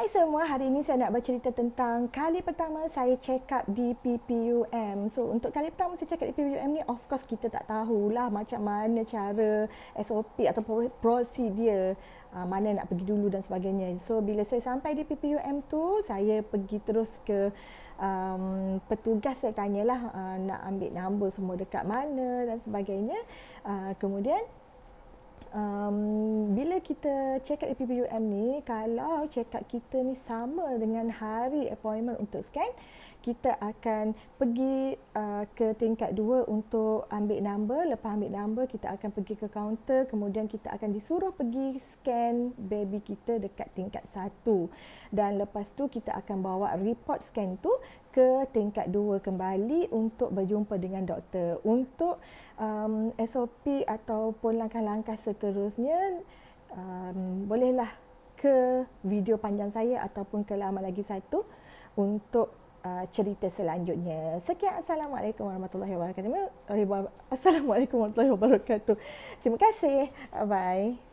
Hai semua, hari ini saya nak bercerita tentang kali pertama saya check up di PPUM. So, untuk kali pertama saya check up di PPUM ni, of course kita tak tahulah macam mana cara SOP atau prosedur mana nak pergi dulu dan sebagainya. So, bila saya sampai di PPUM tu, saya pergi terus ke petugas, saya tanyalah nak ambil nombor semua dekat mana dan sebagainya. Kemudian bila kita check up di PPUM ni, kalau check up kita ni sama dengan hari appointment untuk scan, kita akan pergi ke tingkat 2 untuk ambil number. Lepas ambil number, kita akan pergi ke kaunter, kemudian kita akan disuruh pergi scan baby kita dekat tingkat 1. Dan lepas tu kita akan bawa report scan tu ke tingkat 2 kembali untuk berjumpa dengan doktor. Untuk SOP ataupun langkah-langkah seterusnya, bolehlah ke video panjang saya ataupun ke laman lagi satu untuk cerita selanjutnya. Sekian, Assalamualaikum warahmatullahi wabarakatuh. Assalamualaikum warahmatullahi wabarakatuh. Terima kasih. Bye.